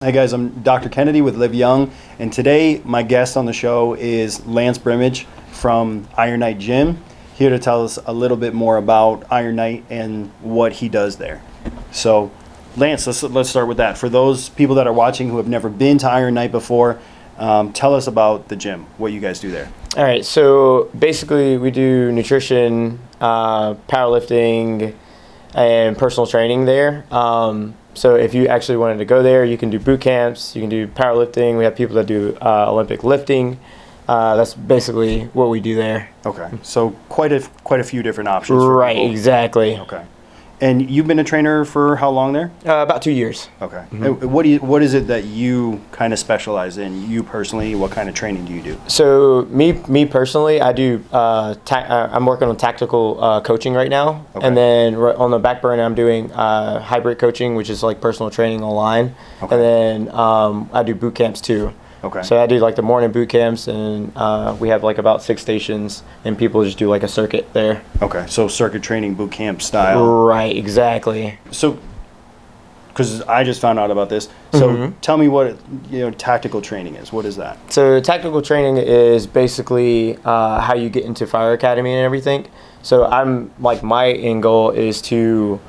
Hey guys, I'm Dr. Kennedy with Live Young, and today my guest on the show is Lance Brimmage from Iron Knight Gym, here to tell us a little bit more about Iron Knight and what he does there. So, Lance, let's start with that. For those people that are watching who have never been to Iron Knight before, tell us about the gym, what you guys do there. All right, so basically we do nutrition, powerlifting, and personal training there. So if you actually wanted to go there, you can do boot camps, you can do powerlifting. We have people that do Olympic lifting. That's basically what we do there. Okay, so quite a few different options. Right, exactly. Okay. And you've been a trainer for how long there? About 2 years. Okay. Mm-hmm. What is it that you kind of specialize in? You personally, what kind of training do you do? So me personally, I do. I'm working on tactical coaching right now, Okay. and then on the back burner, I'm doing hybrid coaching, which is like personal training online, Okay. and then I do boot camps too. Okay. So I do like the morning boot camps, and we have like about 6 stations, and people just do like a circuit there. Okay, so circuit training, boot camp style. Right, exactly. So, because I just found out about this, so Mm-hmm. tell me what tactical training is. What is that? So tactical training is basically how you get into fire academy and everything. So I'm like, my end goal is to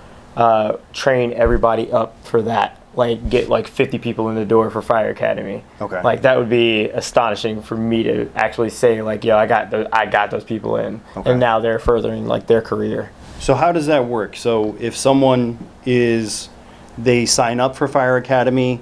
train everybody up for that. Like get like 50 people in the door for fire academy. Okay. Like that would be astonishing for me to actually say like, I got those people in, Okay. and now they're furthering like their career. So how does that work? So if someone they sign up for Fire Academy,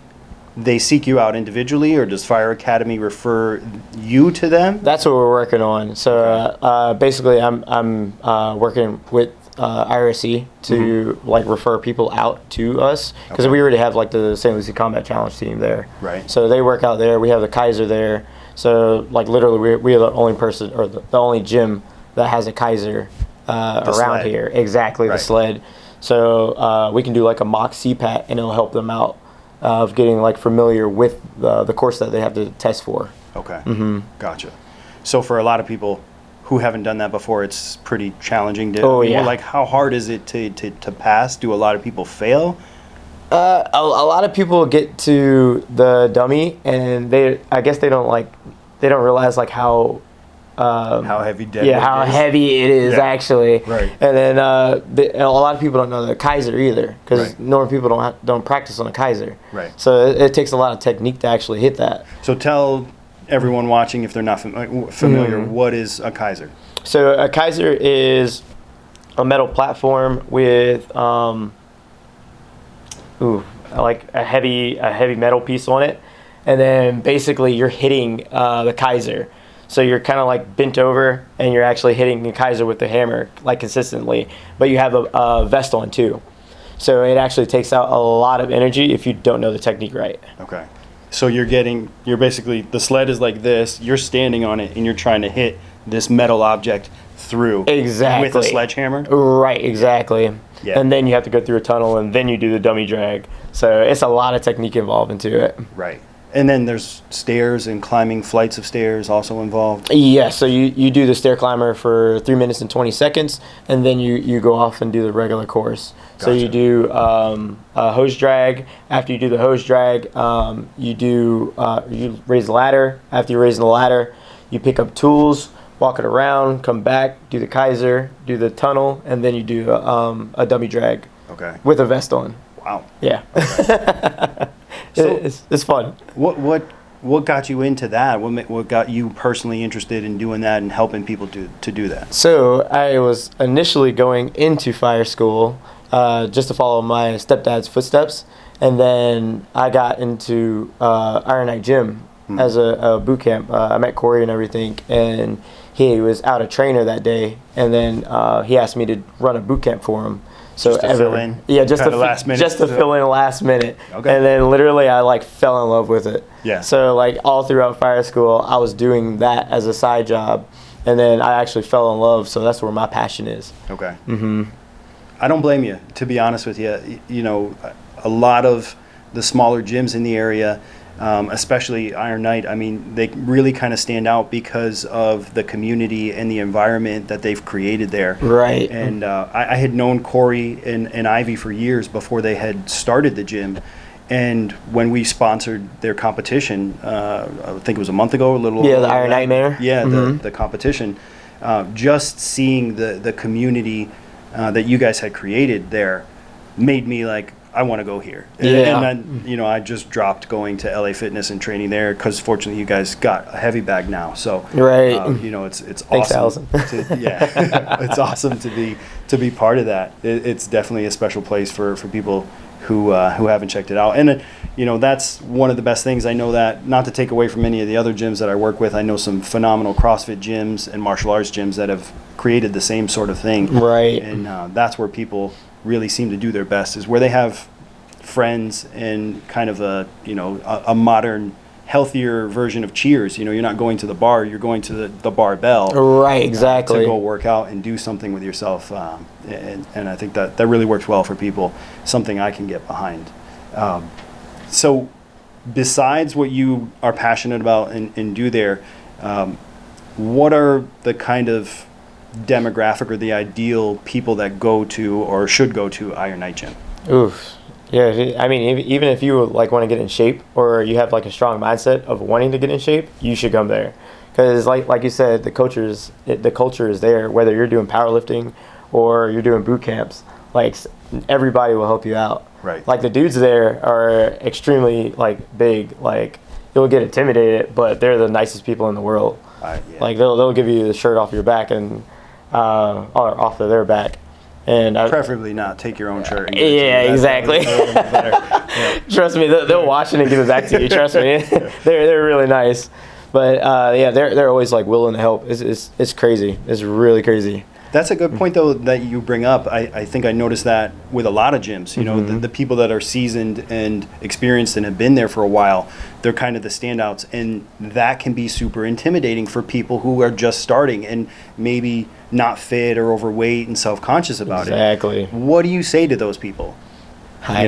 they seek you out individually, or does Fire Academy refer you to them? That's what we're working on. So basically, I'm working with IRC to like refer people out to us, because Okay. we already have like the St. Lucie Combat Challenge team there. Right. So they work out there. We have the Kaiser there. So like literally, we are the only person, or the only gym that has a Kaiser around sled. here. Exactly, Right. the sled. So we can do like a mock CPAT, and it'll help them out of getting like familiar with the course that they have to test for. Okay. Mm-hmm. Gotcha. So for a lot of people who haven't done that before, it's pretty challenging. Yeah. Like, how hard is it to pass? Do a lot of people fail? A lot of people get to the dummy, and I guess they don't realize like how heavy deadlift how is? heavy it is, Yeah. actually. Right. And then a lot of people don't know the Kaiser either, because Right. normal people don't practice on a Kaiser. Right. So it takes a lot of technique to actually hit that. So tell everyone watching, if they're not familiar, what is a Kaiser? So a Kaiser is a metal platform with like a heavy metal piece on it, and then basically you're hitting the Kaiser. So you're kind of like bent over, and you're actually hitting the Kaiser with the hammer like consistently, but you have a vest on too. So it actually takes out a lot of energy if you don't know the technique right. Okay. So you're basically, the sled is like this, you're standing on it, and you're trying to hit this metal object through. Exactly. With a sledgehammer? Right, exactly. Yeah. And then you have to go through a tunnel, and then you do the dummy drag. So it's a lot of technique involved into it. Right. And then there's stairs and climbing flights of stairs also involved? Yeah, so you do the stair climber for 3 minutes and 20 seconds, and then you go off and do the regular course. So you Gotcha. do a hose drag. After you do the hose drag, you raise the ladder. After you raise the ladder, you pick up tools, walk it around, come back, do the Kaiser, do the tunnel, and then you do a dummy drag Okay. with a vest on. Wow. Yeah. So- it's fun. What got you into that? What got you personally interested in doing that and helping people to do that? So I was initially going into fire school just to follow my stepdad's footsteps, and then I got into Iron Knight Gym as a boot camp. I met Corey and everything, and he was out of trainer that day, and then he asked me to run a boot camp for him. So Just to fill in? Yeah, just Kinda last minute? just to fill in last minute. Okay. And then literally I like fell in love with it. Yeah. So like all throughout fire school, I was doing that as a side job, and then I actually fell in love. So that's where my passion is. Okay. I don't blame you, to be honest with you. You know, a lot of the smaller gyms in the area, especially Iron Knight, I mean, they really kind of stand out because of the community and the environment that they've created there. Right. And I had known Corey and Ivy for years before they had started the gym. And when we sponsored their competition, I think it was a month ago, a little. Yeah, the Iron Nightmare. Yeah, the competition. Just seeing the community that you guys had created there made me like, I want to go here. Yeah. And then, I just dropped going to LA Fitness and training there because fortunately you guys got a heavy bag now. So, right. It's Thanks, awesome. Allison. It's awesome to be part of that. It's definitely a special place for people who haven't checked it out. And, that's one of the best things. I know that, not to take away from any of the other gyms that I work with, I know some phenomenal CrossFit gyms and martial arts gyms that have created the same sort of thing. Right. And that's where people really seem to do their best, is where they have friends and kind of a modern, healthier version of Cheers. You're not going to the bar, you're going to the barbell. Right, exactly. To go work out and do something with yourself. And I think that really works well for people, something I can get behind. So besides what you are passionate about and do there, what are the kind of demographic or the ideal people that go to or should go to Iron Night Gym? Oof. Yeah, I mean, even if you like want to get in shape or you have like a strong mindset of wanting to get in shape, you should come there. Because like you said, the culture is there. Whether you're doing powerlifting or you're doing boot camps, like everybody will help you out. Right. Like the dudes there are extremely like big. Like you'll get intimidated, but they're the nicest people in the world. Yeah. Like they'll give you the shirt off your back or off of their back. And preferably not take your own shirt. Yeah, exactly. Yeah. Trust me, they'll wash it and give it back to you. Trust me, they're really nice. But yeah, they're always like willing to help. It's crazy. It's really crazy. That's a good point, though, that you bring up. I think I noticed that with a lot of gyms. The people that are seasoned and experienced and have been there for a while, they're kind of the standouts. And that can be super intimidating for people who are just starting and maybe not fit or overweight and self-conscious about it. Exactly. What do you say to those people? Hi.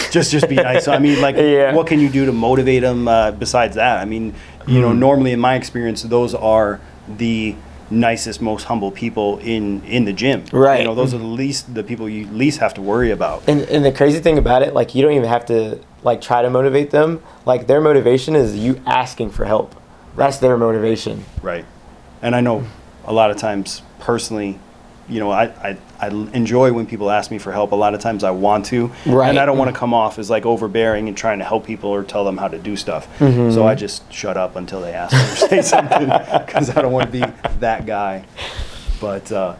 Just be nice. I mean, like, yeah. What can you do to motivate them besides that? I mean, normally in my experience, those are the nicest, most humble people in the gym. Right. Those are the people you least have to worry about. And the crazy thing about it, like, you don't even have to like try to motivate them. Like, their motivation is you asking for help. That's their motivation. Right. And I know a lot of times personally, I enjoy when people ask me for help. A lot of times I want to, right. And I don't want to come off as like overbearing and trying to help people or tell them how to do stuff. So I just shut up until they ask me or say something, because I don't want to be that guy. But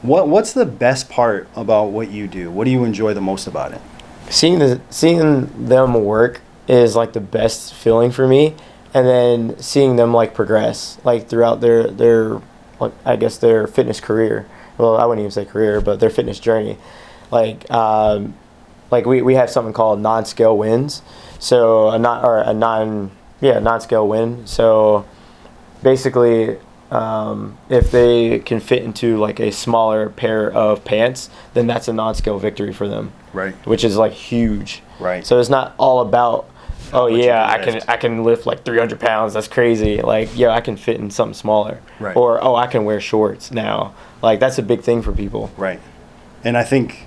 what's the best part about what you do? What do you enjoy the most about it? Seeing them work is like the best feeling for me, and then seeing them like progress like throughout their I guess their fitness career. Well, I wouldn't even say career, but their fitness journey. Like we have something called Nonskill wins. So non-scale win. So basically, if they can fit into like a smaller pair of pants, then that's a non-scale victory for them. Right. Which is like huge. Right. So it's not all about, oh yeah, I can lift like 300 pounds. That's crazy. Like, yeah, I can fit in something smaller. Right. Or, oh, I can wear shorts now. Like, that's a big thing for people. Right. And I think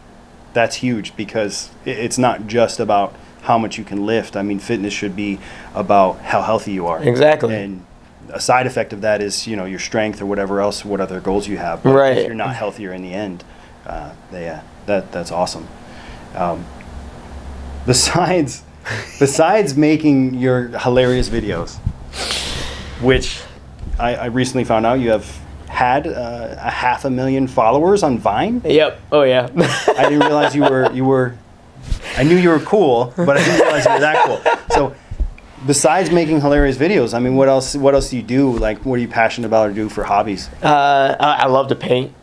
that's huge, because it's not just about how much you can lift. I mean, fitness should be about how healthy you are. Exactly. And a side effect of that is, your strength or whatever else, what other goals you have. But right. if you're not healthier in the end, that's awesome. Besides making your hilarious videos, which I recently found out you have had a 500,000 followers on Vine. Yep. Oh yeah. I didn't realize you were. I knew you were cool, but I didn't realize you were that cool. So, besides making hilarious videos, I mean, what else do you do? Like, what are you passionate about or do for hobbies? I love to paint.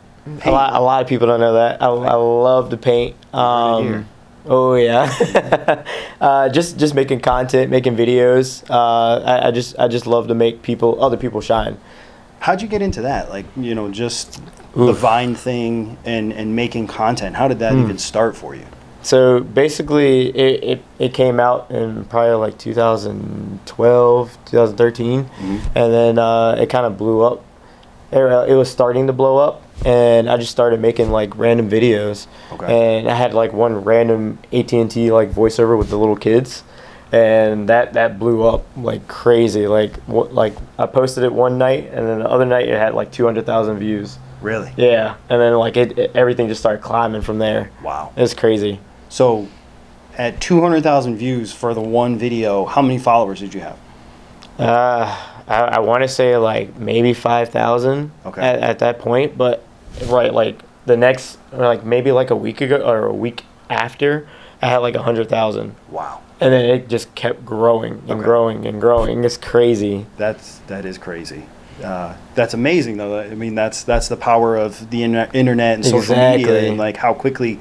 A lot of people don't know that. I love to paint. Oh yeah. Just making content, making videos. I just love to make other people shine. How'd you get into that? Like, just the Vine thing and making content. How did that even start for you? So basically, it came out in probably like 2012, 2013, and then it kind of blew up. It was starting to blow up, and I just started making like random videos. Okay. And I had like one random AT&T like voiceover with the little kids, and that blew up like crazy. Like I posted it one night, and then the other night it had like 200,000 views. Really? Yeah, and then like everything just started climbing from there. Wow. It's crazy. So, at 200,000 views for the one video, how many followers did you have? I want to say like maybe 5,000 at that point, but right, like the next, or like maybe like a week ago or a week after, I had like 100,000. Wow. And then it just kept growing and growing and growing. It's crazy. That is crazy. That's amazing, though. I mean, that's the power of the internet and social media, and like how quickly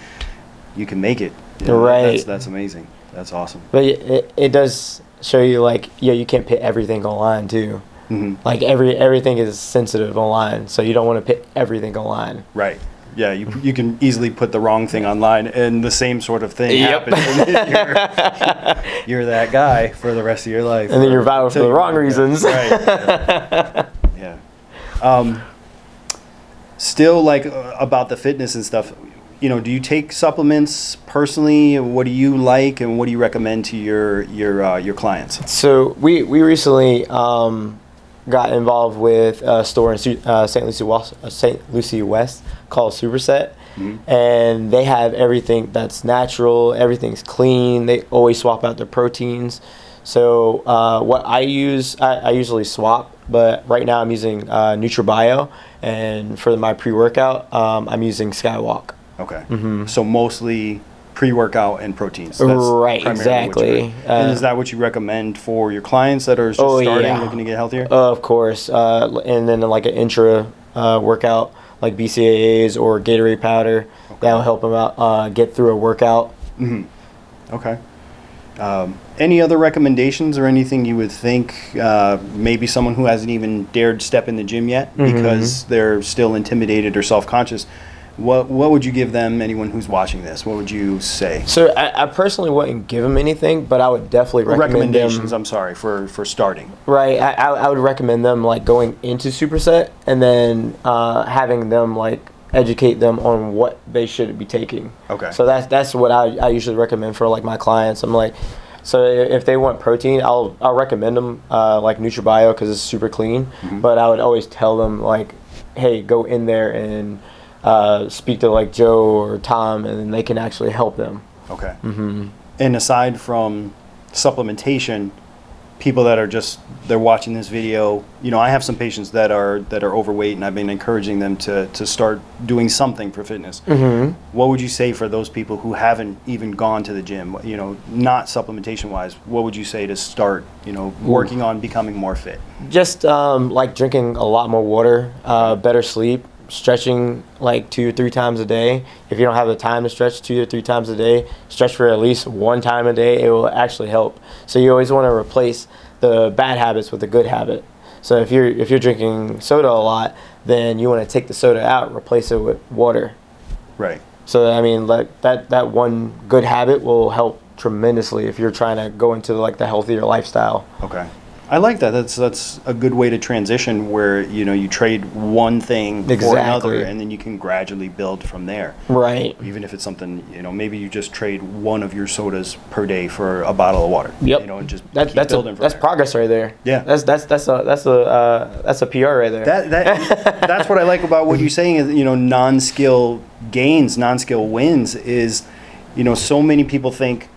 you can make it. You know, right. That's amazing. That's awesome. But it does show you like, yeah, you can't put everything online too. Mm-hmm. Like everything is sensitive online, so you don't want to put everything online. Right. Yeah, you can easily put the wrong thing online, and the same sort of thing happens. And you're that guy for the rest of your life. And then you're viral for the wrong reasons. Right. Yeah. Still, like, about the fitness and stuff, you know, do you take supplements personally? What do you like, and what do you recommend to your clients? So we recently got involved with a store in St. Lucie West called Superset. Mm-hmm. And they have everything that's natural, everything's clean. They always swap out their proteins. So what I use, I usually swap, but right now I'm using NutriBio, and for my pre-workout, I'm using Skywalk. Okay. Mm-hmm. So mostly pre-workout and proteins. That's right, exactly. And is that what you recommend for your clients that are just starting, looking to get healthier? Of course. And then like an intra workout, like BCAAs or Gatorade powder. Okay. That'll help them out get through a workout. Mm-hmm. Okay. Any other recommendations or anything you would think maybe someone who hasn't even dared step in the gym yet because they're still intimidated or self-conscious? What would you give them, anyone who's watching this? What would you say? So I personally wouldn't give them anything, but I would definitely recommend recommendations, them. I'm sorry, for starting. Right. I would recommend them like going into Superset and then having them like educate them on what they should be taking. Okay. So that's what I usually recommend for like my clients. I'm like, so if they want protein, I'll recommend them like NutriBio because it's super clean. Mm-hmm. But I would always tell them like, hey, go in there and speak to like Joe or Tom, and then they can actually help them. Okay. Mm-hmm. And aside from supplementation, people that are they're watching this video, you know, I have some patients that are overweight, and I've been encouraging them to start doing something for fitness. Mm-hmm. What would you say for those people who haven't even gone to the gym, you know, not supplementation wise? What would you say to start, you know, working on becoming more fit? Just like drinking a lot more water, better sleep, stretching like 2 or 3 times a day. If you don't have the time to stretch 2 or 3 times a day, stretch for at least 1 time a day. It will actually help. So you always want to replace the bad habits with a good habit. So if you're drinking soda a lot, then you want to take the soda out, replace it with water. Right. So I mean, like that one good habit will help tremendously if you're trying to go into like the healthier lifestyle. Okay. I like that. That's a good way to transition where, you know, you trade one thing for another, and then you can gradually build from there. Right. Even if it's something, you know, maybe you just trade one of your sodas per day for a bottle of water. Yep. You know, and just keep building from there. That's progress right there. Yeah. That's a PR right there. That's what I like about what you're saying is, you know, non-skill gains, non-skill wins is, you know, so many people think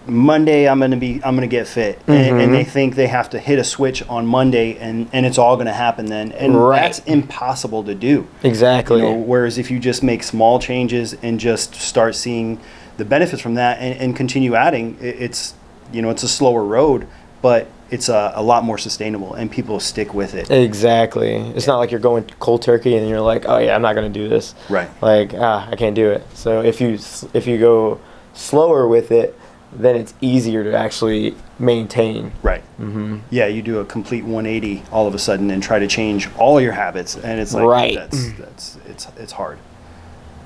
Monday I'm gonna get fit, and they think they have to hit a switch on Monday and it's all gonna happen then, and that's impossible to do. Exactly. You know, whereas if you just make small changes and just start seeing the benefits from that and continue adding, it's, you know, it's a slower road, but it's a lot more sustainable and people stick with it. Exactly. It's not like you're going cold turkey and you're like, oh yeah, I'm not gonna do this. Right. Like I can't do it. So if you go slower with it, then it's easier to actually maintain. Right. Mm-hmm. Yeah, you do a complete 180 all of a sudden and try to change all your habits, and it's like it's hard.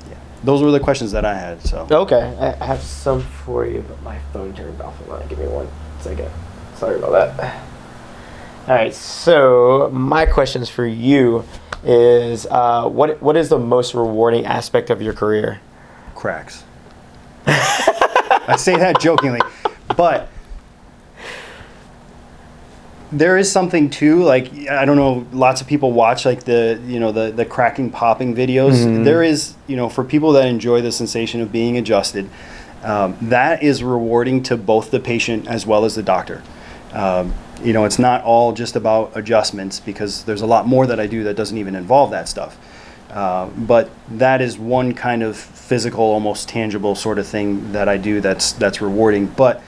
Yeah. Those were the questions that I had. So. Okay, I have some for you, but my phone turned off. Give me 1 second. Sorry about that. All right, so my questions for you is what is the most rewarding aspect of your career? Cracks. I say that jokingly, but there is something too, like, I don't know, lots of people watch like the cracking popping videos. Mm-hmm. There is, for people that enjoy the sensation of being adjusted, that is rewarding to both the patient as well as the doctor. It's not all just about adjustments, because there's a lot more that I do that doesn't even involve that stuff. But that is one kind of physical, almost tangible sort of thing that I do that's rewarding. But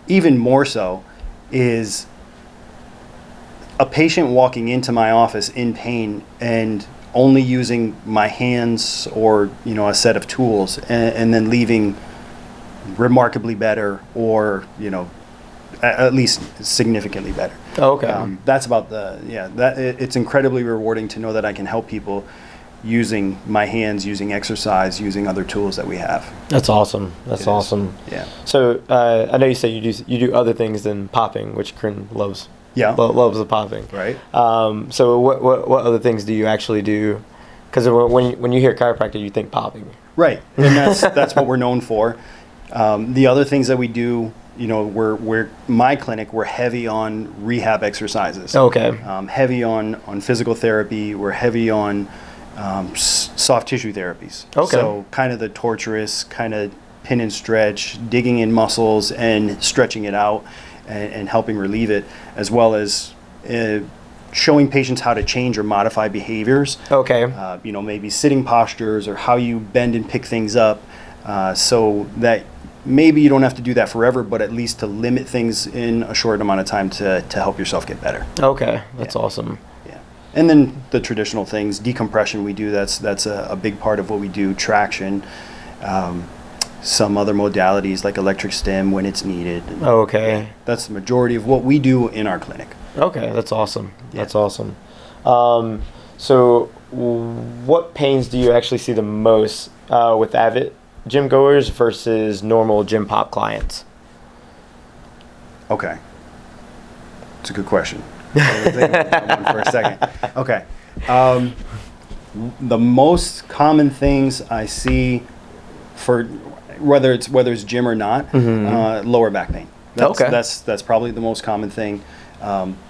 even more so is a patient walking into my office in pain and only using my hands or a set of tools, and then leaving remarkably better, or at least significantly better. Okay. That's about it's incredibly rewarding to know that I can help people using my hands, using exercise, using other tools that we have. That's awesome. That's awesome. Yeah. So I know you say you do other things than popping, which Corinne loves. Yeah. Loves the popping. Right. So what other things do you actually do? Because when you hear chiropractic, you think popping. Right, and that's what we're known for. The other things that we do, we're my clinic, we're heavy on rehab exercises. Okay. Heavy on physical therapy. We're heavy on soft tissue therapies. Okay. So kind of the torturous, kind of pin and stretch, digging in muscles and stretching it out, and helping relieve it, as well as showing patients how to change or modify behaviors. Okay. Maybe sitting postures, or how you bend and pick things up, so that maybe you don't have to do that forever, but at least to limit things in a short amount of time to help yourself get better. Okay, that's awesome. Yeah. And then the traditional things, decompression we do, that's a big part of what we do, traction, some other modalities like electric stim when it's needed. Okay. That's the majority of what we do in our clinic. Okay, that's awesome. Yeah. That's awesome. So what pains do you actually see the most with avid gym goers versus normal gym pop clients? Okay. It's a good question. I was thinking about that one for a second. Okay. The most common things I see for whether it's gym or not, lower back pain. That's probably the most common thing.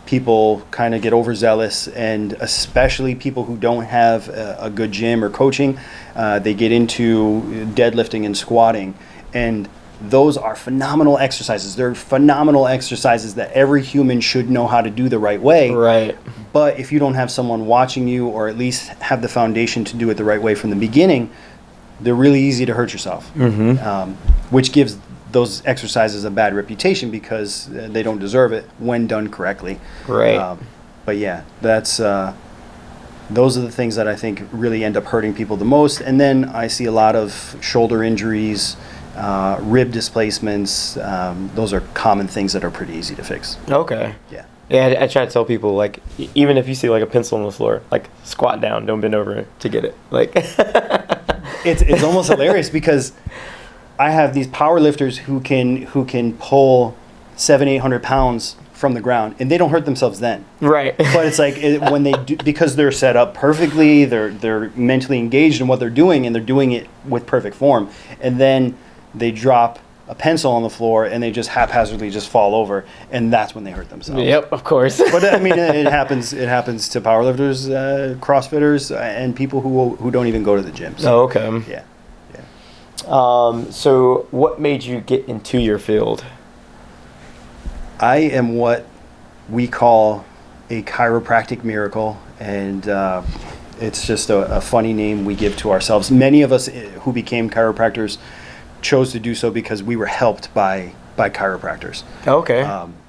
People kind of get overzealous, and especially people who don't have a good gym or coaching, they get into deadlifting and squatting, and those are phenomenal exercises. They're phenomenal exercises that every human should know how to do the right way. Right. But if you don't have someone watching you, or at least have the foundation to do it the right way from the beginning, they're really easy to hurt yourself, which gives those exercises a bad reputation, because they don't deserve it when done correctly. Right. But yeah, those are the things that I think really end up hurting people the most. And then I see a lot of shoulder injuries, rib displacements. Those are common things that are pretty easy to fix. Okay. Yeah. Yeah, I try to tell people, like, even if you see like a pencil on the floor, like, squat down, don't bend over to get it. Like, it's almost hilarious, because I have these power lifters who can pull 700-800 pounds from the ground, and they don't hurt themselves then. right. But it's like when they do, because they're set up perfectly, they're mentally engaged in what they're doing, and they're doing it with perfect form, and then they drop a pencil on the floor and they just haphazardly just fall over, and that's when they hurt themselves. Yep, of course. But I mean, it happens to powerlifters, CrossFitters, and people who don't even go to the gym. So, Oh, okay. yeah. So what made you get into your field? I am what we call a chiropractic miracle, and it's just a funny name we give to ourselves. Many of us who became chiropractors chose to do so because we were helped by chiropractors. Okay.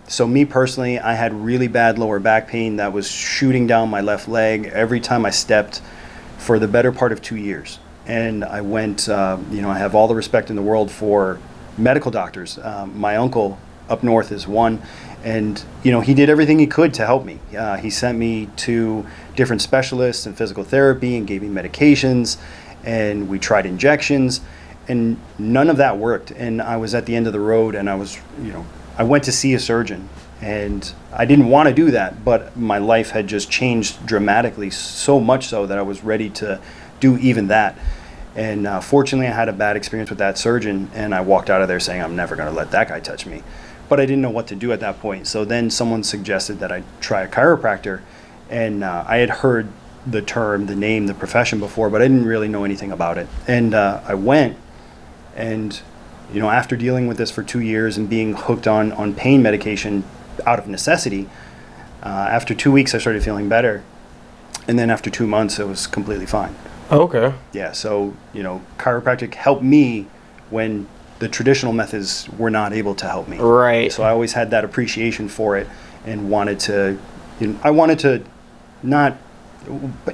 So me personally, I had really bad lower back pain that was shooting down my left leg every time I stepped for the better part of 2 years. And I went, I have all the respect in the world for medical doctors. My uncle up north is one, and he did everything he could to help me. He sent me to different specialists in physical therapy and gave me medications, and we tried injections, and none of that worked. And I was at the end of the road, and I went to see a surgeon, And I didn't want to do that, but my life had just changed dramatically, so much so that I was ready to do even that. And fortunately, I had a bad experience with that surgeon, and I walked out of there saying, I'm never going to let that guy touch me. But I didn't know what to do at that point. So then someone suggested that I try a chiropractor, and I had heard the term, the name, the profession before, but I didn't really know anything about it. And I went, and after dealing with this for 2 years and being hooked on pain medication out of necessity, after 2 weeks I started feeling better, and then after 2 months it was completely fine. Okay. Yeah, so chiropractic helped me when the traditional methods were not able to help me. Right. So I always had that appreciation for it, and wanted to not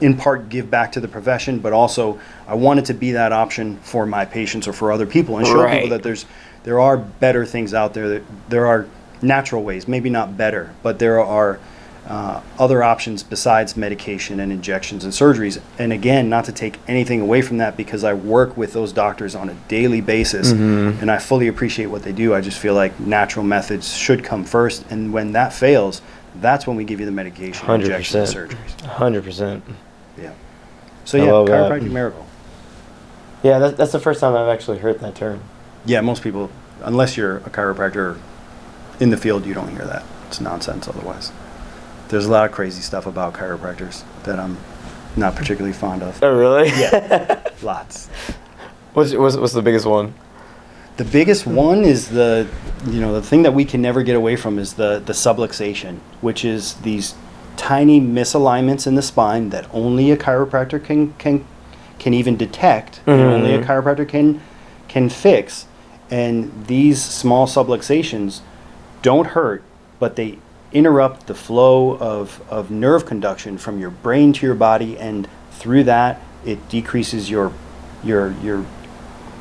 in part give back to the profession, but also I wanted to be that option for my patients or for other people, and show people that there are better things out there, that there are natural ways, maybe not better, but there are other options besides medication and injections and surgeries. And again, not to take anything away from that, because I work with those doctors on a daily basis, and I fully appreciate what they do. I just feel like natural methods should come first, and when that fails, that's when we give you the medication, 100%. injections, and surgeries. 100%. Yeah. So yeah, chiropractic miracle. Yeah, that's the first time I've actually heard that term. Yeah, most people, unless you're a chiropractor in the field, you don't hear that. It's nonsense otherwise. There's a lot of crazy stuff about chiropractors that I'm not particularly fond of. Oh, really? Yeah, lots. What's the biggest one? The biggest one is the thing that we can never get away from is the subluxation, which is these tiny misalignments in the spine that only a chiropractor can even detect, and only a chiropractor can fix. And these small subluxations don't hurt, but they interrupt the flow of nerve conduction from your brain to your body, and through that it decreases your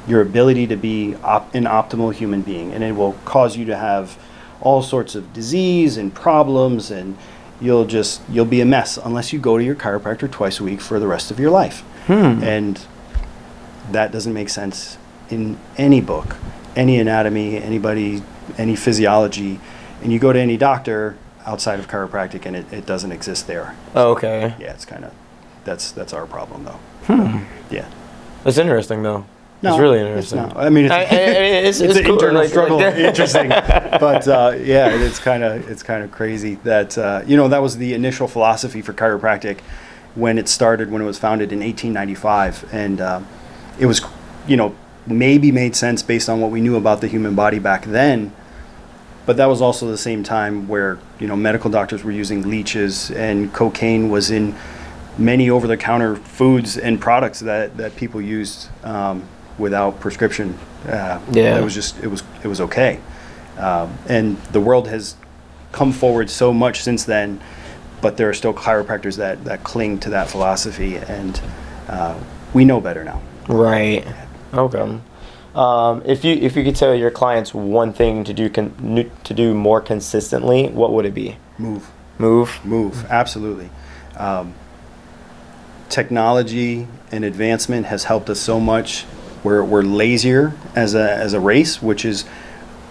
ability to be an optimal human being, and it will cause you to have all sorts of disease and problems, and you'll be a mess unless you go to your chiropractor twice a week for the rest of your life. And that doesn't make sense in any book, any anatomy, any physiology. And you go to any doctor outside of chiropractic, and it doesn't exist there. Oh, okay. Yeah, it's kind of that's our problem though. Yeah. That's interesting though. No, it's really interesting. It's not. I mean, it's an cool. internal struggle. Interesting, but yeah, it's kind of crazy that that was the initial philosophy for chiropractic when it started, when it was founded in 1895, and it was maybe made sense based on what we knew about the human body back then. But that was also the same time where medical doctors were using leeches, and cocaine was in many over-the-counter foods and products that people used without prescription. It was okay. And the world has come forward so much since then, but there are still chiropractors that cling to that philosophy, and we know better now. Right. Okay. If you could tell your clients one thing to do more consistently, what would it be? Move. Absolutely. Technology and advancement has helped us so much. We're lazier as a race, which is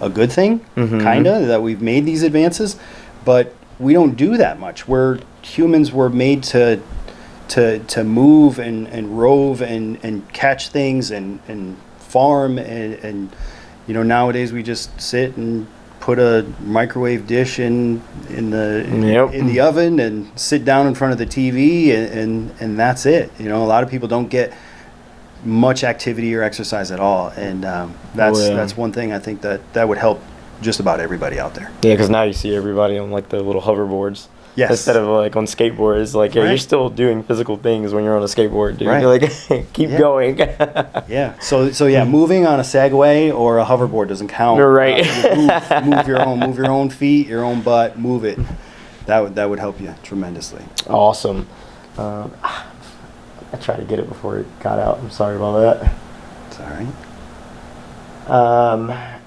a good thing, kinda, that we've made these advances, but we don't do that much. Humans were made to move and rove and catch things and farm, and nowadays we just sit and put a microwave dish in the oven and sit down in front of the TV, and that's it. A lot of people don't get much activity or exercise at all, and that's one thing I think that would help just about everybody out there. Yeah, because now you see everybody on like the little hoverboards. Yes. Instead of like on skateboards, like you're still doing physical things when you're on a skateboard, dude. Right. You're like, keep going. Yeah. So yeah, moving on a Segway or a hoverboard doesn't count. Right. Move your own feet, your own butt, move it. That would help you tremendously. Awesome. I tried to get it before it got out. I'm sorry about that. It's all right.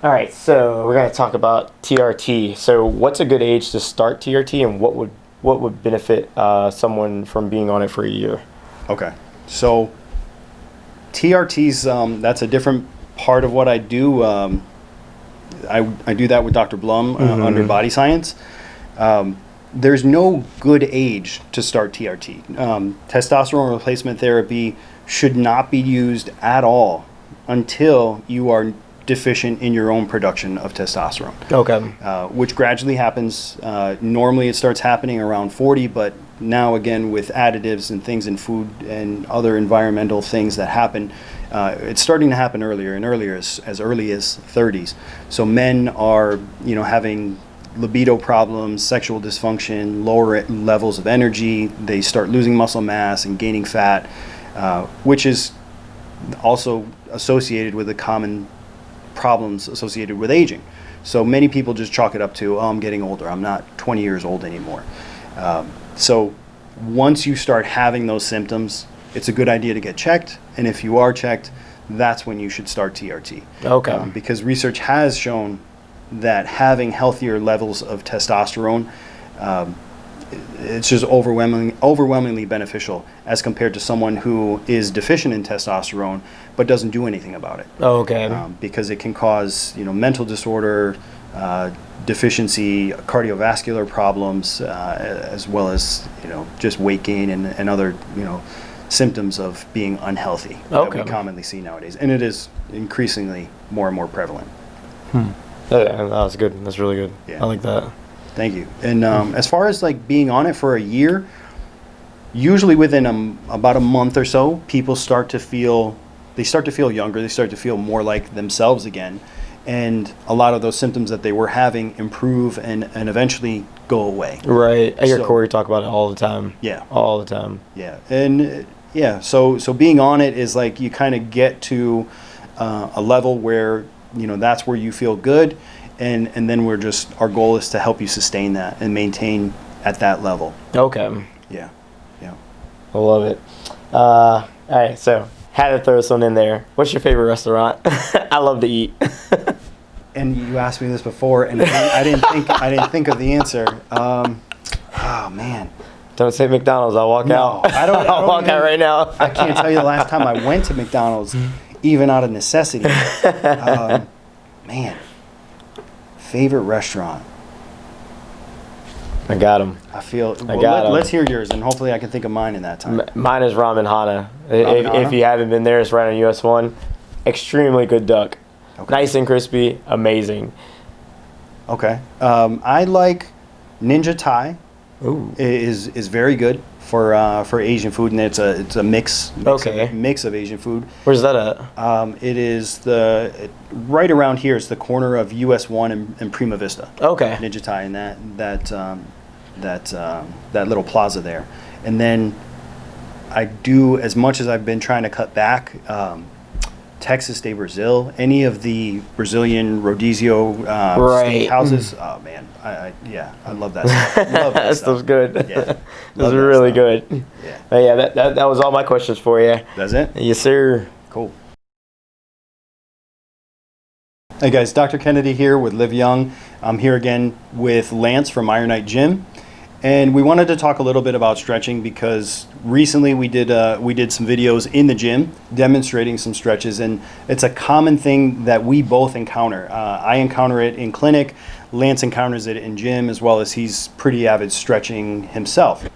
All right, so we're going to talk about TRT. So what's a good age to start TRT, and what would benefit someone from being on it for a year? Okay, so TRT's, that's a different part of what I do. I do that with Dr. Blum under Body Science. There's no good age to start TRT. Testosterone replacement therapy should not be used at all until you are deficient in your own production of testosterone. Okay. Which gradually happens. Normally it starts happening around 40, but now again with additives and things in food and other environmental things that happen, it's starting to happen earlier and earlier, as early as 30s. So men are, having libido problems, sexual dysfunction, lower levels of energy. They start losing muscle mass and gaining fat, which is also associated with the common problems associated with aging. So many people just chalk it up to, I'm getting older. I'm not 20 years old anymore. So once you start having those symptoms, it's a good idea to get checked. And if you are checked, that's when you should start TRT. Okay. Because research has shown that having healthier levels of testosterone, it's just overwhelmingly beneficial as compared to someone who is deficient in testosterone but doesn't do anything about it. Okay. Because it can cause, mental disorder, deficiency, cardiovascular problems, as well as, just weight gain and other, symptoms of being unhealthy that we commonly see nowadays. And it is increasingly more and more prevalent. That's good. That's really good. Yeah. I like that. Thank you. And as far as like being on it for a year, usually within about a month or so, people start to feel younger. They start to feel more like themselves again. And a lot of those symptoms that they were having improve and eventually go away. Right. I hear Corey talk about it all the time. Yeah. All the time. Yeah. And so being on it is like you kind of get to a level where, that's where you feel good. And then our goal is to help you sustain that and maintain at that level. Okay. Yeah. I love it. All right. So had to throw something in there. What's your favorite restaurant? I love to eat. And you asked me this before, and I didn't think of the answer. Oh man! Don't say McDonald's. I'll walk out. I'll walk out right now. I can't tell you the last time I went to McDonald's, even out of necessity. Man, favorite restaurant. I got him. Let's hear yours, and hopefully I can think of mine in that time. Mine is Ramen Hana. Hana? If you haven't been there, it's right on US 1. Extremely good duck. Okay. Nice and crispy. Amazing. Okay. I like Ninja Thai. Ooh. Is very good for Asian food, and it's a mix of Asian food. Where's that at? It is right around here. It's the corner of US 1 and Prima Vista. Okay. Ninja Thai and that little plaza there. And then I do, as much as I've been trying to cut back, Texas de Brazil, any of the Brazilian Rodizio steak houses. Oh man, I love that stuff. That stuff's good. Yeah, that's really good. Yeah. But yeah, that was all my questions for you. That's it? Yes, sir. Cool. Hey guys, Dr. Kennedy here with Live Young. I'm here again with Lance from Ironite Gym. And we wanted to talk a little bit about stretching because recently we did some videos in the gym demonstrating some stretches, and it's a common thing that we both encounter. I encounter it in clinic, Lance encounters it in gym, as well as he's pretty avid stretching himself.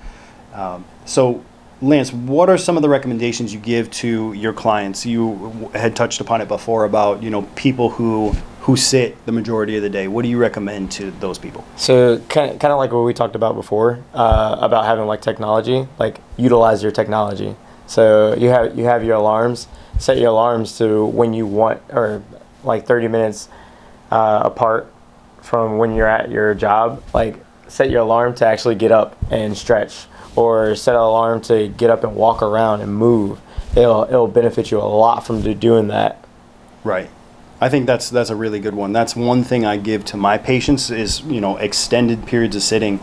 So Lance, what are some of the recommendations you give to your clients? You had touched upon it before about, people who sit the majority of the day. What do you recommend to those people? So kind of like what we talked about before, about having like technology, like utilize your technology. So you have your alarms, set your alarms to when you want, or like 30 minutes apart from when you're at your job. Like set your alarm to actually get up and stretch, or set an alarm to get up and walk around and move. It'll benefit you a lot from doing that. Right. I think that's a really good one. That's one thing I give to my patients is, extended periods of sitting.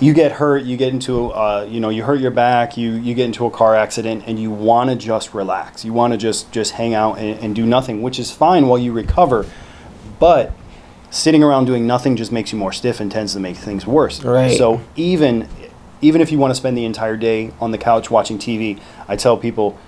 You get hurt, you get into, you hurt your back, you get into a car accident, and you want to just relax. You want to just hang out and do nothing, which is fine while you recover. But sitting around doing nothing just makes you more stiff and tends to make things worse. Right. So even if you want to spend the entire day on the couch watching TV, I tell people,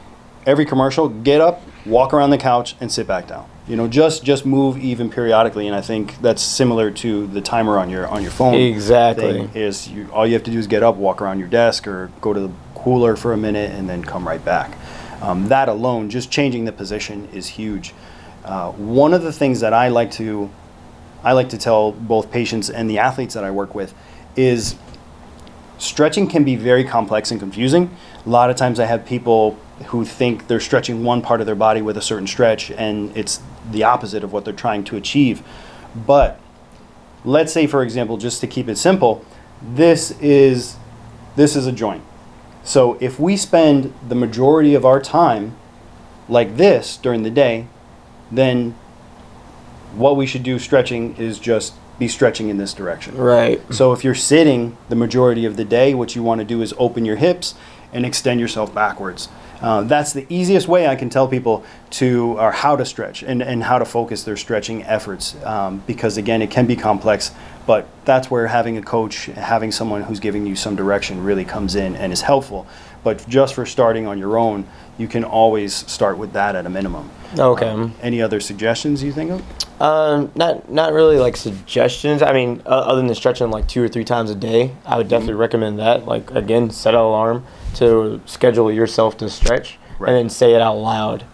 every commercial, get up, walk around the couch, and sit back down. just move even periodically, and I think that's similar to the timer on your phone. Exactly. Is all you have to do is get up, walk around your desk, or go to the cooler for a minute, and then come right back. That alone, just changing the position, is huge. One of the things that I like to tell both patients and the athletes that I work with is stretching can be very complex and confusing. A lot of times I have people who think they're stretching one part of their body with a certain stretch, and it's the opposite of what they're trying to achieve. But let's say, for example, just to keep it simple, this is a joint. So if we spend the majority of our time like this during the day, then what we should do stretching is just be stretching in this direction. Right. So if you're sitting the majority of the day, what you want to do is open your hips and extend yourself backwards. That's the easiest way I can tell people or how to stretch and how to focus their stretching efforts, because again, it can be complex, but that's where having a coach, having someone who's giving you some direction really comes in and is helpful. But just for starting on your own, you can always start with that at a minimum. Okay. Any other suggestions you think of? Not really like suggestions. I mean, other than stretching like 2 or 3 times a day, I would definitely recommend that. Like, again, set an alarm to schedule yourself to stretch, Right. and then say it out loud.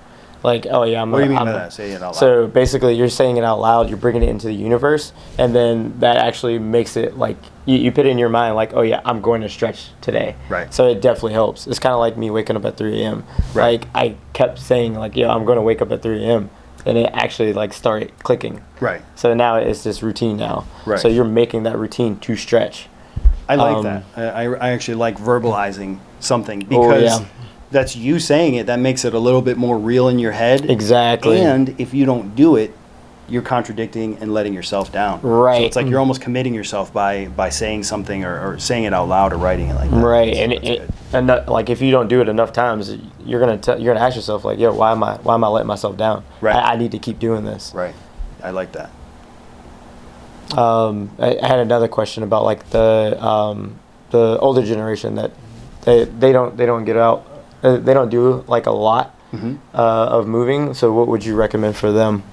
Like, oh yeah, What do you mean by that? Say it out loud. So basically, you're saying it out loud. You're bringing it into the universe, and then that actually makes it like you put it in your mind, like, oh yeah, I'm going to stretch today. Right. So it definitely helps. It's kind of like me waking up at 3 a.m. Right. Like, I kept saying like, yeah, I'm going to wake up at 3 a.m. and it actually like started clicking. Right. So now it's just routine now. Right. So you're making that routine to stretch. I like that. I actually like verbalizing something, because that's you saying it. That makes it a little bit more real in your head. Exactly. And if you don't do it, you're contradicting and letting yourself down. Right. So it's like you're almost committing yourself by saying something or saying it out loud or writing it like that. Right. That's And like, if you don't do it enough times, you're gonna ask yourself like, yo, why am I letting myself down? Right. I need to keep doing this. Right. I like that. I had another question about like the older generation that they don't get out, they don't do like a lot of moving. So what would you recommend for them?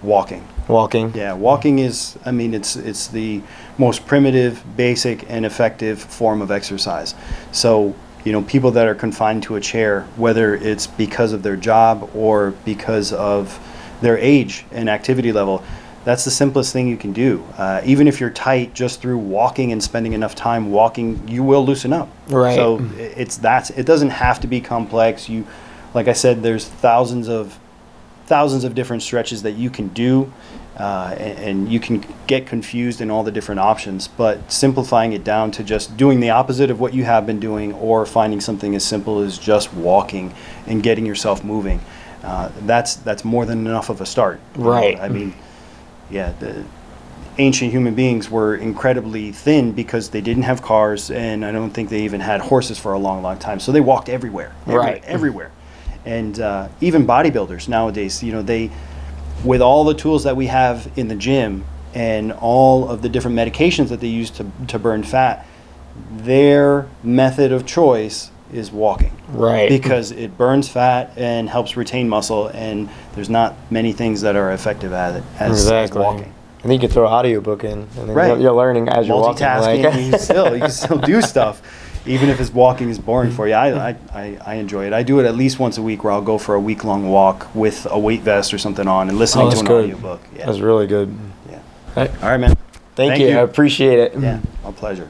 Walking. Yeah, walking is, I mean, it's the most primitive, basic, and effective form of exercise. So, people that are confined to a chair, whether it's because of their job or because of their age and activity level, that's the simplest thing you can do. Even if you're tight, just through walking and spending enough time walking, you will loosen up. Right. So it doesn't have to be complex. Like I said, there's thousands of different stretches that you can do, and you can get confused in all the different options, but simplifying it down to just doing the opposite of what you have been doing, or finding something as simple as just walking and getting yourself moving, that's more than enough of a start. Right. I mean, yeah, the ancient human beings were incredibly thin because they didn't have cars, and I don't think they even had horses for a long time, so they walked everywhere. Right. Everywhere. And even bodybuilders nowadays, they, with all the tools that we have in the gym and all of the different medications that they use to burn fat, their method of choice is walking. Right. Because it burns fat and helps retain muscle, and there's not many things that are effective at it as walking. And then you can throw an audiobook in, and then Right. you're learning as you're walking. Multitasking, Like. you can still do stuff. Even if his walking is boring for you. I enjoy it. I do it at least once a week, where I'll go for a week-long walk with a weight vest or something on and listening to an audiobook. Yeah. That's really good. Yeah. All All right, man. Thank you. I appreciate it. Yeah, my pleasure.